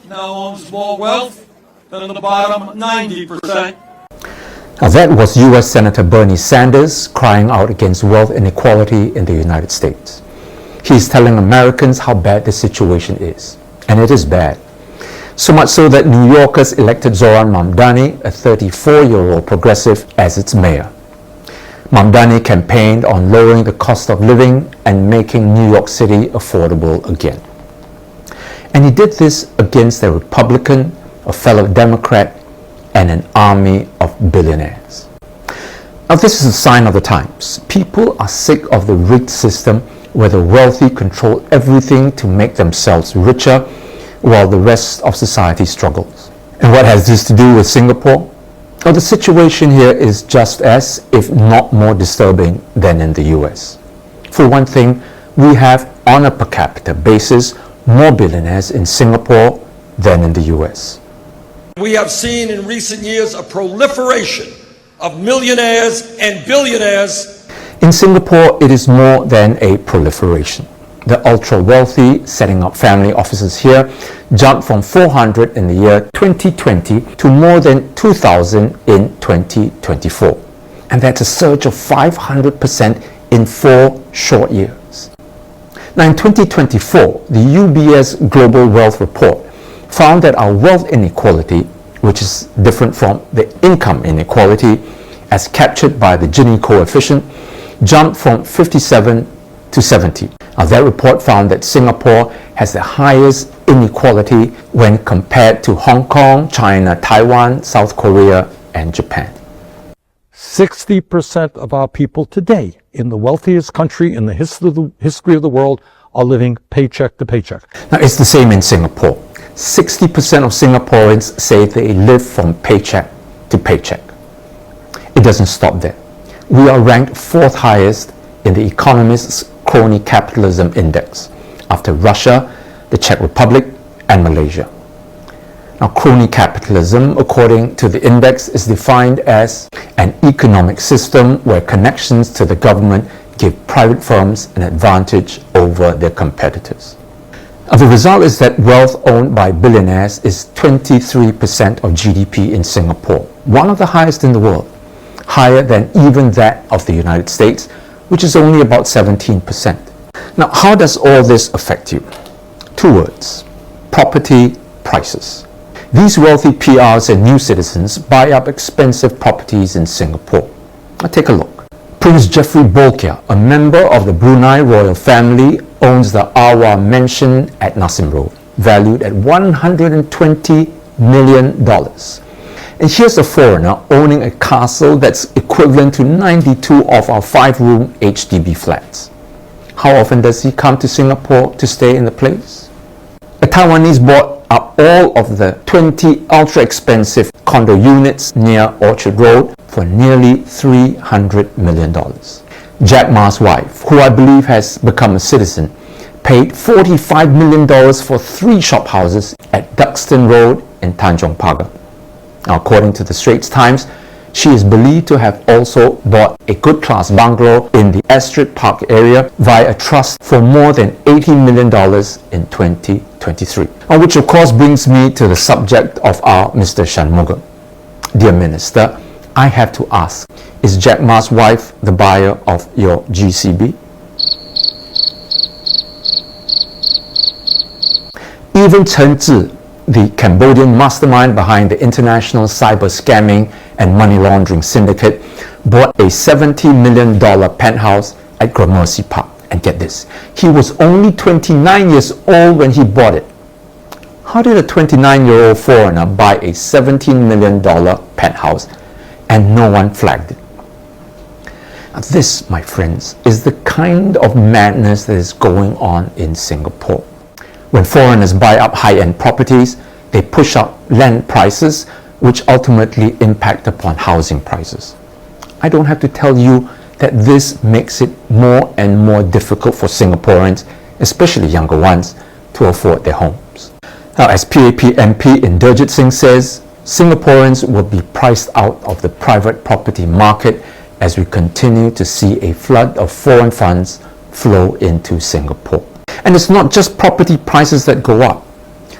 now owns more wealth than the bottom 90%. Now that was U.S. Senator Bernie Sanders crying out against wealth inequality in the United States. He's telling Americans how bad the situation is. And it is bad. So much so that New Yorkers elected Zoran Mamdani, a 34-year-old progressive, as its mayor. Mamdani campaigned on lowering the cost of living and making New York City affordable again. And he did this against a Republican, a fellow Democrat, and an army of billionaires. Now this is a sign of the times. People are sick of the rigged system where the wealthy control everything to make themselves richer while the rest of society struggles. And what has this to do with Singapore? Well, the situation here is just as, if not more disturbing than in the US. For one thing, we have, on a per capita basis, more billionaires in Singapore than in the US. We have seen in recent years a proliferation of millionaires and billionaires. In Singapore, it is more than a proliferation. The ultra-wealthy setting up family offices here jumped from 400 in the year 2020 to more than 2,000 in 2024. And that's a surge of 500% in 4 short years. Now in 2024, the UBS Global Wealth Report found that our wealth inequality, which is different from the income inequality as captured by the Gini coefficient, jumped from 57 to 70. Now that report found that Singapore has the highest inequality when compared to Hong Kong, China, Taiwan, South Korea, and Japan. 60% of our people today in the wealthiest country in the history of the world are living paycheck to paycheck. Now it's the same in Singapore. 60% of Singaporeans say they live from paycheck to paycheck. It doesn't stop there. We are ranked 4th highest in the Economist's Crony Capitalism Index, after Russia, the Czech Republic, and Malaysia. Now, crony capitalism, according to the index, is defined as an economic system where connections to the government give private firms an advantage over their competitors. Now, the result is that wealth owned by billionaires is 23% of GDP in Singapore, one of the highest in the world, higher than even that of the United States, which is only about 17%. Now, how does all this affect you? 2 words: property prices. These wealthy PRs and new citizens buy up expensive properties in Singapore. Now, take a look. Prince Jeffrey Bolkiah, a member of the Brunei royal family, owns the Arwah Mansion at Nassim Road, valued at $120 million. And here's a foreigner owning a castle that's equivalent to 92 of our 5-room HDB flats. How often does he come to Singapore to stay in the place? A Taiwanese bought up all of the 20 ultra-expensive condo units near Orchard Road for nearly $300 million. Jack Ma's wife, who I believe has become a citizen, paid $45 million for 3 shophouses at Duxton Road in Tanjong Pagar. Now, according to the Straits Times, she is believed to have also bought a good-class bungalow in the Astrid Park area via a trust for more than $80 million in 2023. Now, which of course brings me to the subject of our Mr. Shanmugam. Dear Minister, I have to ask, is Jack Ma's wife the buyer of your GCB? Even Chen Zhi, the Cambodian mastermind behind the international cyber scamming and money laundering syndicate, bought a $70 million penthouse at Gramercy Park. And get this, he was only 29 years old when he bought it. How did a 29-year-old foreigner buy a $17 million penthouse and no one flagged it? Now this, my friends, is the kind of madness that is going on in Singapore. When foreigners buy up high-end properties, they push up land prices, which ultimately impact upon housing prices. I don't have to tell you that this makes it more and more difficult for Singaporeans, especially younger ones, to afford their homes. Now, as PAP MP Inderjit Singh says, Singaporeans will be priced out of the private property market as we continue to see a flood of foreign funds flow into Singapore. And it's not just property prices that go up.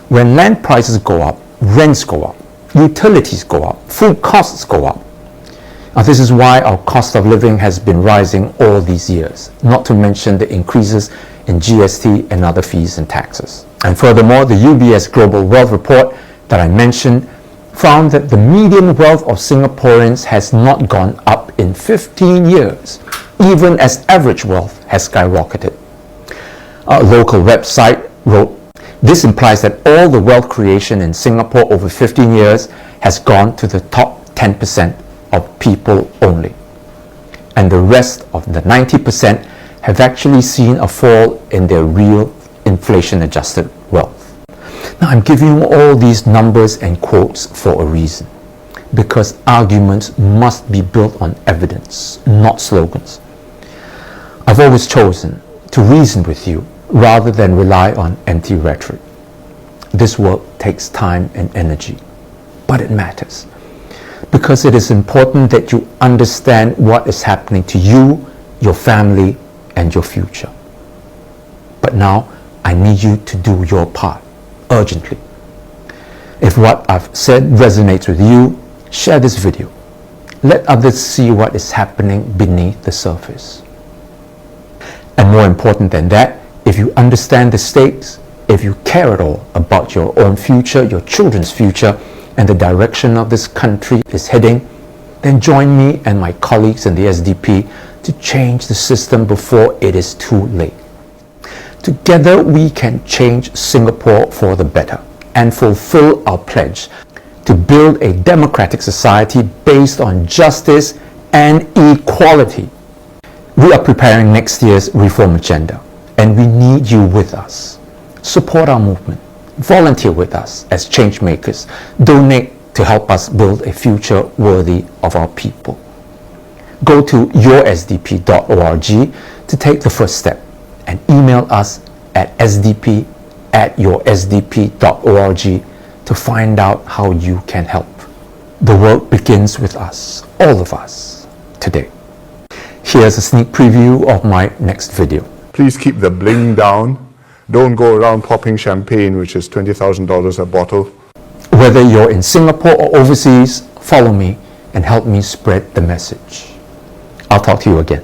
When land prices go up, rents go up, utilities go up, food costs go up. Now, this is why our cost of living has been rising all these years, not to mention the increases in GST and other fees and taxes. And furthermore, the UBS Global Wealth Report that I mentioned found that the median wealth of Singaporeans has not gone up in 15 years, even as average wealth has skyrocketed. A local website wrote, "This implies that all the wealth creation in Singapore over 15 years has gone to the top 10% of people only. And the rest of the 90% have actually seen a fall in their real inflation-adjusted wealth." Now, I'm giving you all these numbers and quotes for a reason, because arguments must be built on evidence, not slogans. I've always chosen to reason with you rather than rely on empty rhetoric. This work takes time and energy, but it matters, because it is important that you understand what is happening to you, your family, and your future. But now, I need you to do your part, urgently. If what I've said resonates with you, share this video. Let others see what is happening beneath the surface. And more important than that, if you understand the stakes, if you care at all about your own future, your children's future, and the direction of this country is heading, then join me and my colleagues in the SDP to change the system before it is too late. Together we can change Singapore for the better and fulfill our pledge to build a democratic society based on justice and equality. We are preparing next year's reform agenda, and we need you with us. Support our movement. Volunteer with us as change makers. Donate to help us build a future worthy of our people. Go to yoursdp.org to take the first step, and email us at sdp@yoursdp.org to find out how you can help. The work begins with us, all of us, today. Here's a sneak preview of my next video. Please keep the bling down. Don't go around popping champagne, which is $20,000 a bottle. Whether you're in Singapore or overseas, follow me and help me spread the message. I'll talk to you again.